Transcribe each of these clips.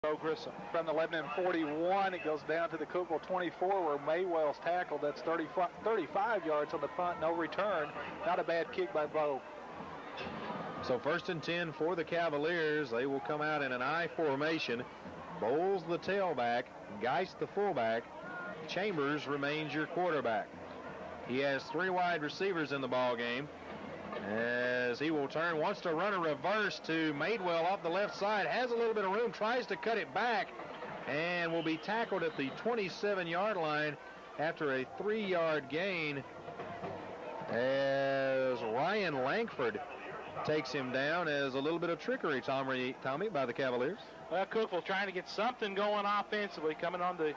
Grissom. From the Lebanon 41, it goes down to the Cookeville 24 where Maywell's tackled. That's 35 yards on the punt, no return. Not a bad kick by Bo. So 1st and 10 for the Cavaliers. They will come out in an I formation. Bowles the tailback, Geist the fullback. Chambers remains your quarterback. He has 3 wide receivers in the ball game. As he will turn, wants to run a reverse to Madewell off the left side, has a little bit of room, tries to cut it back, and will be tackled at the 27-yard line after a 3-yard gain as Ryan Langford takes him down as a little bit of trickery, Tommy, by the Cavaliers. Well, Cookeville trying to get something going offensively, coming on the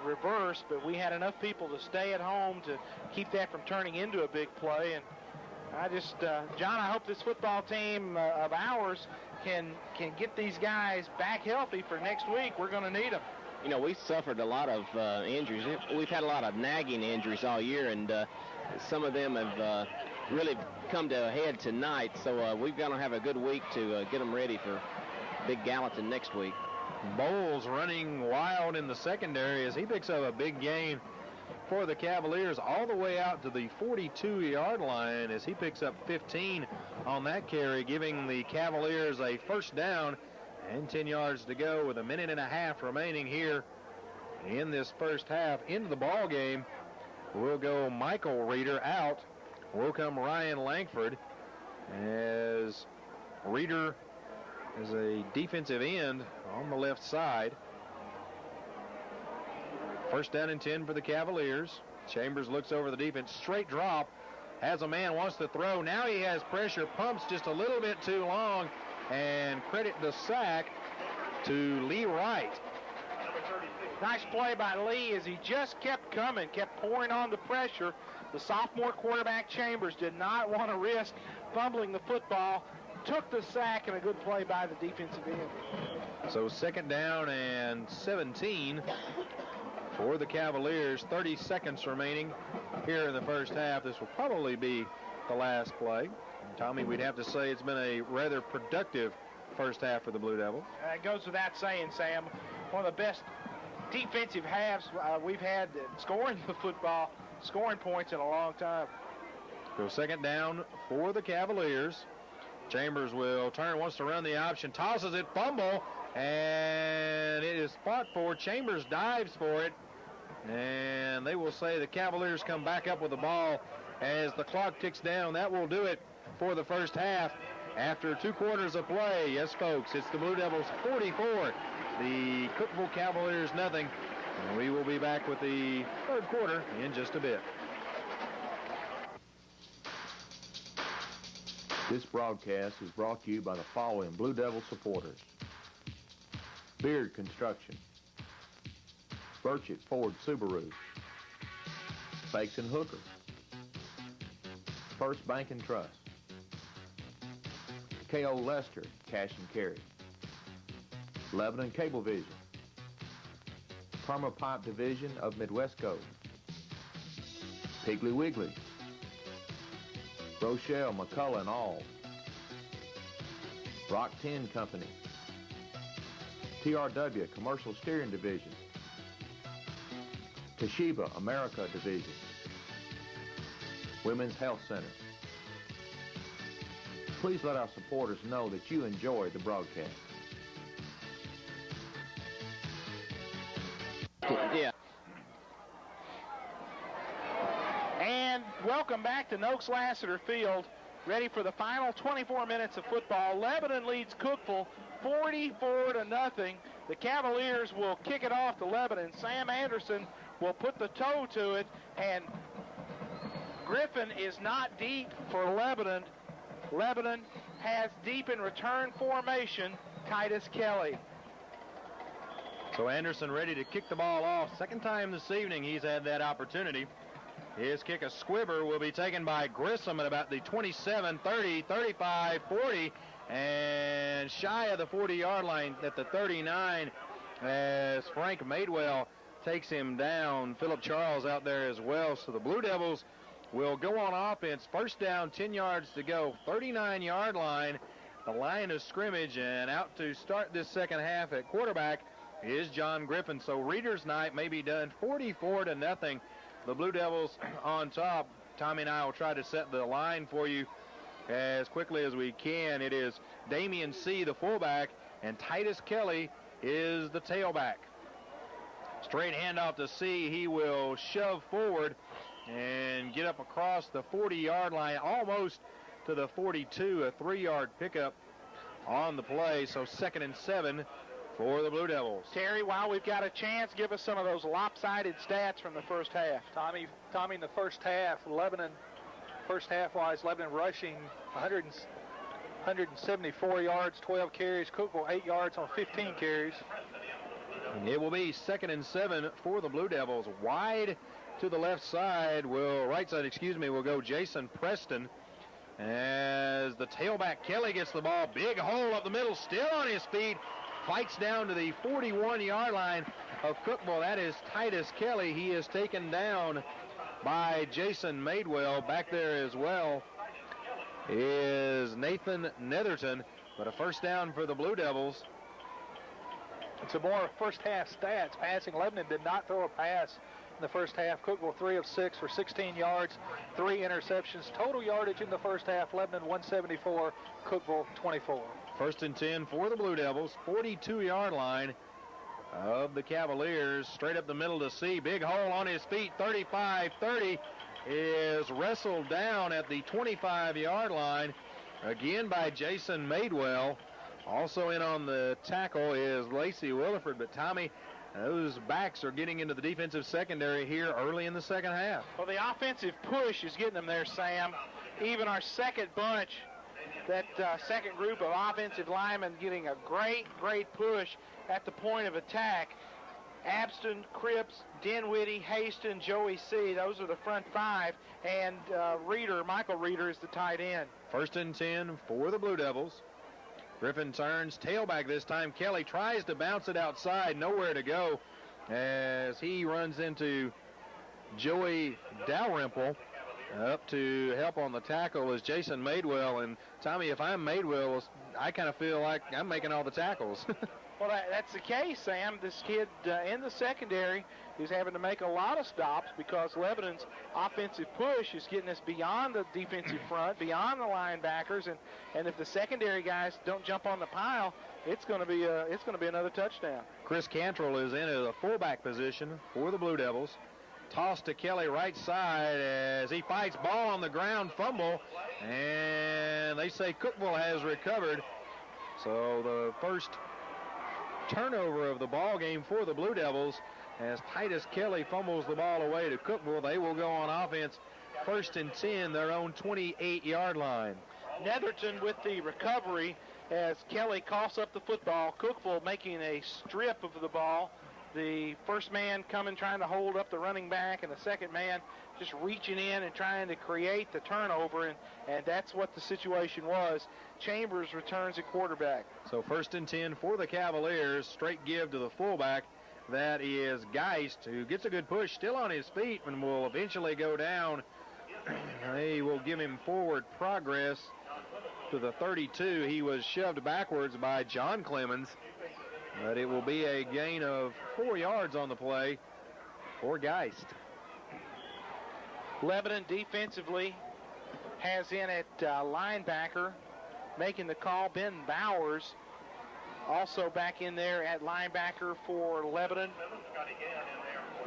reverse, but we had enough people to stay at home to keep that from turning into a big play. And I just, John, I hope this football team of ours can get these guys back healthy for next week. We're going to need them. You know, we suffered a lot of injuries. We've had a lot of nagging injuries all year, and some of them have really come to a head tonight. So we've got to have a good week to get them ready for Big Gallatin next week. Bowles running wild in the secondary as he picks up a big gain for the Cavaliers all the way out to the 42-yard line as he picks up 15 on that carry, giving the Cavaliers a first down and 10 yards to go with a minute and a half remaining here in this first half. Into the ball game will go Michael Reeder out. Will come Ryan Langford as Reeder is a defensive end on the left side. First down and 10 for the Cavaliers. Chambers looks over the defense. Straight drop. Has a man, wants to throw. Now he has pressure. Pumps just a little bit too long. And credit the sack to Lee Wright. Nice play by Lee as he just kept coming, kept pouring on the pressure. The sophomore quarterback Chambers did not want to risk fumbling the football. Took the sack, and a good play by the defensive end. So 2nd down and 17 for the Cavaliers. 30 seconds remaining here in the first half. This will probably be the last play. And Tommy, we'd have to say it's been a rather productive first half for the Blue Devils. It goes without saying, Sam. One of the best defensive halves we've had scoring the football, scoring points in a long time. So 2nd down for the Cavaliers. Chambers will turn, wants to run the option, tosses it, fumble, and it is fought for. Chambers dives for it, and they will say the Cavaliers come back up with the ball as the clock ticks down. That will do it for the first half. After 2 quarters of play, yes, folks, it's the Blue Devils 44, the Cookeville Cavaliers nothing. And we will be back with the 3rd quarter in just a bit. This broadcast is brought to you by the following Blue Devil supporters: Beard Construction, Burchett Ford Subaru, Bakes and Hooker, First Bank and Trust, K.O. Lester Cash and Carry, Lebanon Cablevision, Perma Pipe Division of Midwestco, Piggly Wiggly, Rochelle, McCullough, and all. Rock Tin Company. TRW, Commercial Steering Division. Toshiba, America Division. Women's Health Center. Please let our supporters know that you enjoy the broadcast. Yeah. And welcome back to Noakes Lassiter Field, ready for the final 24 minutes of football. Lebanon leads Cookeville 44-0. The Cavaliers will kick it off to Lebanon. Sam Anderson will put the toe to it, and Griffin is not deep for Lebanon. Lebanon has deep in return formation Titus Kelly. So Anderson ready to kick the ball off. 2nd time this evening he's had that opportunity. His kick, a squibber, will be taken by Grissom at about the 27, 30, 35, 40, and shy of the 40-yard line at the 39 as Frank Madewell takes him down. Philip Charles out there as well. So the Blue Devils will go on offense. First down, 10 yards to go, 39-yard line. the line of scrimmage, and out to start this second half at quarterback is John Griffin. So Reader's night may be done 44-0. The Blue Devils on top. Tommy and I will try to set the line for you as quickly as we can. It is Damian C., the fullback, and Titus Kelly is the tailback. Straight handoff to C. He will shove forward and get up across the 40-yard line, almost to the 42, a 3-yard pickup on the play. So 2nd and 7 for the Blue Devils. Terry, while we've got a chance, give us some of those lopsided stats from the first half. Tommy, in the first half, first half-wise, Lebanon rushing 174 yards, 12 carries. Cookeville 8 yards on 15 carries. And it will be 2nd and 7 for the Blue Devils. Wide to the left side, right side, will go Jason Preston. As the tailback Kelly gets the ball, big hole up the middle, still on his feet, fights down to the 41-yard line of Cookeville. That is Titus Kelly. He is taken down by Jason Madewell. Back there as well is Nathan Netherton, but a first down for the Blue Devils. Some more first half stats. Passing, Lebanon did not throw a pass in the first half. Cookeville 3 of 6 for 16 yards, 3 interceptions. Total yardage in the first half, Lebanon 174, Cookeville 24. 1st and 10 for the Blue Devils, 42-yard line of the Cavaliers. Straight up the middle to C. Big hole on his feet, 35-30. Is wrestled down at the 25-yard line again by Jason Madewell. Also in on the tackle is Lacey Williford. But Tommy, those backs are getting into the defensive secondary here early in the second half. Well, the offensive push is getting them there, Sam. Even our second bunch, that second group of offensive linemen getting a great push at the point of attack. Abston, Cripps, Dinwiddie, Haston, Joey C. Those are the front 5. And Michael Reeder is the tight end. 1st and 10 for the Blue Devils. Griffin turns, tailback this time. Kelly tries to bounce it outside, nowhere to go, as he runs into Joey Dalrymple. Up to help on the tackle is Jason Madewell. And Tommy, if I'm Madewell, I kind of feel like I'm making all the tackles. Well, that's the case, Sam. This kid in the secondary is having to make a lot of stops because Lebanon's offensive push is getting us beyond the defensive front, beyond the linebackers, and if the secondary guys don't jump on the pile, it's going to be another touchdown. Chris Cantrell is in a fullback position for the Blue Devils. Toss to Kelly right side as he fights, ball on the ground, fumble, and they say Cookeville has recovered. So the first turnover of the ball game for the Blue Devils as Titus Kelly fumbles the ball away to Cookeville. They will go on offense 1st and 10, their own 28-yard line. Netherton with the recovery as Kelly coughs up the football. Cookeville making a strip of the ball. The first man coming trying to hold up the running back, and the second man just reaching in and trying to create the turnover, and that's what the situation was. Chambers returns at quarterback. So 1st and 10 for the Cavaliers. Straight give to the fullback. That is Geist, who gets a good push, still on his feet, and will eventually go down. They will give him forward progress to the 32. He was shoved backwards by John Clemens, but it will be a gain of 4 yards on the play for Geist. Lebanon defensively has in at linebacker, making the call, Ben Bowers. Also back in there at linebacker for Lebanon.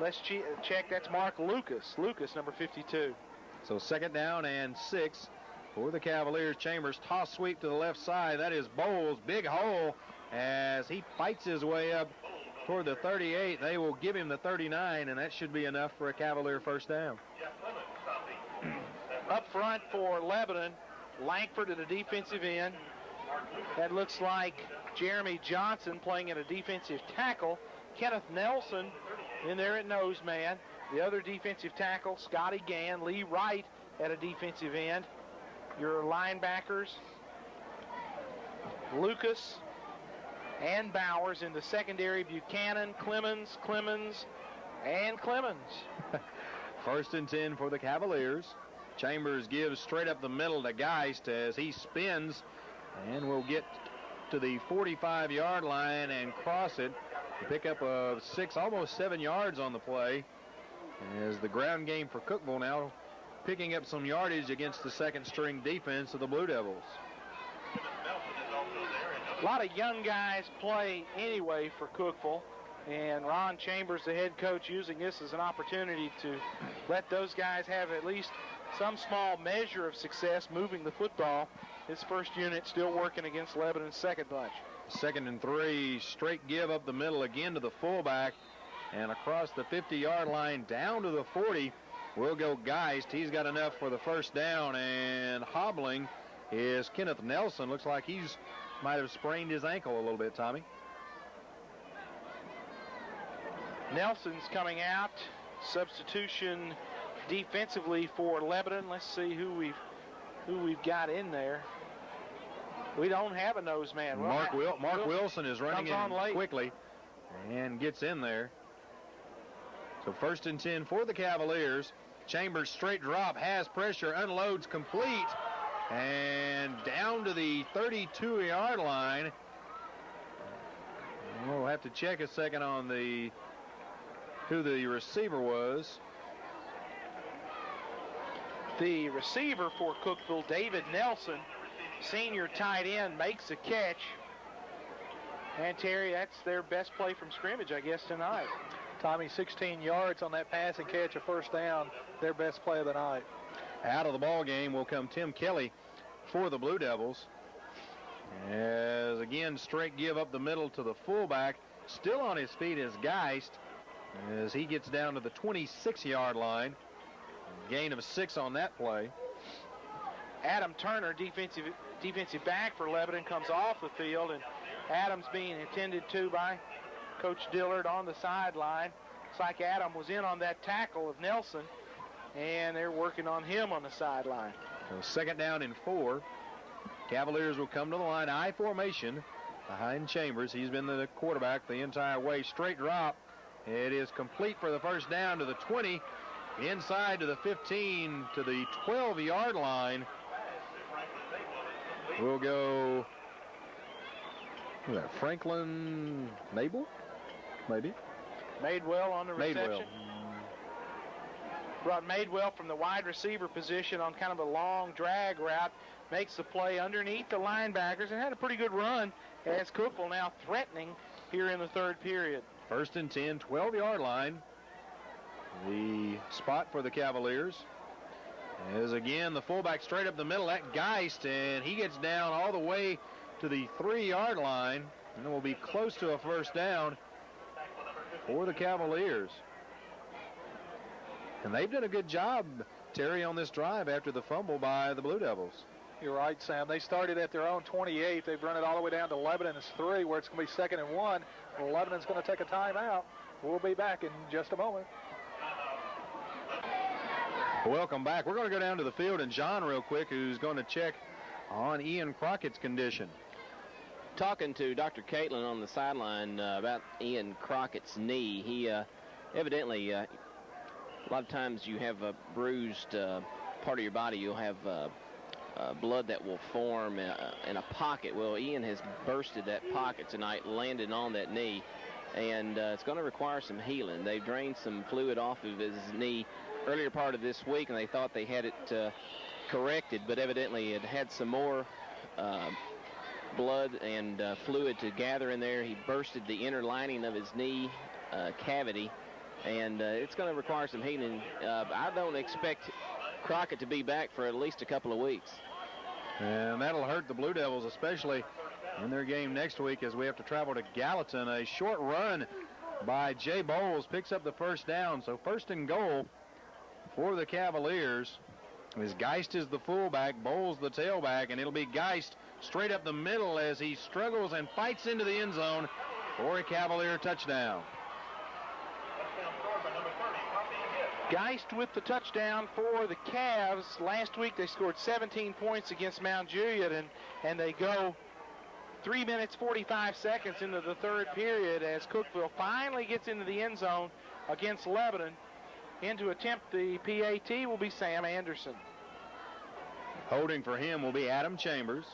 Let's check, that's Mark Lucas. Lucas, number 52. So 2nd down and 6 for the Cavaliers. Chambers toss sweep to the left side. That is Bowles, big hole as he fights his way up toward the 38. They will give him the 39, and that should be enough for a Cavalier first down. Up front for Lebanon, Langford at a defensive end. That looks like Jeremy Johnson playing at a defensive tackle. Kenneth Nelson in there at nose man. The other defensive tackle, Scotty Gann. Lee Wright at a defensive end. Your linebackers, Lucas and Bowers. In the secondary, Buchanan, Clemens, and Clemens. 1st and 10 for the Cavaliers. Chambers gives straight up the middle to Geist as he spins and will get to the 45-yard line and cross it to pick up a 6, almost 7 yards on the play, as the ground game for Cookeville now picking up some yardage against the second-string defense of the Blue Devils. A lot of young guys play anyway for Cookeville, and Ron Chambers, the head coach, using this as an opportunity to let those guys have at least some small measure of success moving the football. His first unit still working against Lebanon's second bunch. 2nd and 3, straight give up the middle again to the fullback, and across the 50-yard line down to the 40 will go Geist. He's got enough for the first down, and hobbling is Kenneth Nelson. Looks like he's might have sprained his ankle a little bit, Tommy. Nelson's coming out. Substitution defensively for Lebanon. Let's see who we've got in there. We don't have a nose man. Mark Wilson is running in quickly and gets in there. So 1st and 10 for the Cavaliers. Chambers straight drop, has pressure, unloads, complete, and down to the 32-yard line. We'll have to check a second on who the receiver was. The receiver for Cookeville, David Nelson, senior tight end, makes a catch. And Terry, that's their best play from scrimmage, I guess, tonight. Tommy, 16 yards on that pass and catch, a first down, their best play of the night. Out of the ball game will come Tim Kelly for the Blue Devils. As again, straight give up the middle to the fullback. Still on his feet is Geist as he gets down to the 26-yard line. Gain of 6 on that play. Adam Turner, defensive back for Lebanon, comes off the field, and Adam's being attended to by Coach Dillard on the sideline. Looks like Adam was in on that tackle of Nelson, and they're working on him on the sideline. So 2nd down and 4. Cavaliers will come to the line, I formation behind Chambers. He's been the quarterback the entire way. Straight drop. It is complete for the first down to the 20, inside to the 15, to the 12-yard line. We'll go, who's that, Franklin Mabel? Maybe. Madewell on the reception. Madewell. Brought Madewell from the wide receiver position on kind of a long drag route. Makes the play underneath the linebackers and had a pretty good run as Cookeville now threatening here in the third period. 1st and 10, 12-yard line. The spot for the Cavaliers is again the fullback straight up the middle. That Geist, and he gets down all the way to the 3-yard line, and it will be close to a first down for the Cavaliers. And they've done a good job, Terry, on this drive after the fumble by the Blue Devils. You're right, Sam. They started at their own 28. They've run it all the way down to Lebanon's 3, where it's going to be 2nd and 1. Well, Lebanon's going to take a timeout. We'll be back in just a moment. Welcome back. We're going to go down to the field and John real quick, who's going to check on Ian Crockett's condition. Talking to Dr. Caitlin on the sideline about Ian Crockett's knee. He evidently, a lot of times you have a bruised part of your body, you'll have blood that will form in a pocket. Well, Ian has bursted that pocket tonight, landed on that knee, and it's going to require some healing. They've drained some fluid off of his knee earlier part of this week, and they thought they had it corrected, but evidently it had some more blood and fluid to gather in there. He bursted the inner lining of his knee cavity, and it's going to require some healing. I don't expect Crockett to be back for at least a couple of weeks. And that'll hurt the Blue Devils, especially in their game next week as we have to travel to Gallatin. A short run by Jay Bowles picks up the first down. So 1st and goal for the Cavaliers. As Geist is the fullback, Bowles the tailback, and it'll be Geist straight up the middle as he struggles and fights into the end zone for a Cavalier touchdown. Geist with the touchdown for the Cavs. Last week they scored 17 points against Mount Juliet, and they go 3 minutes 45 seconds into the third period as Cookeville finally gets into the end zone against Lebanon. In to attempt the PAT will be Sam Anderson. Holding for him will be Adam Chambers.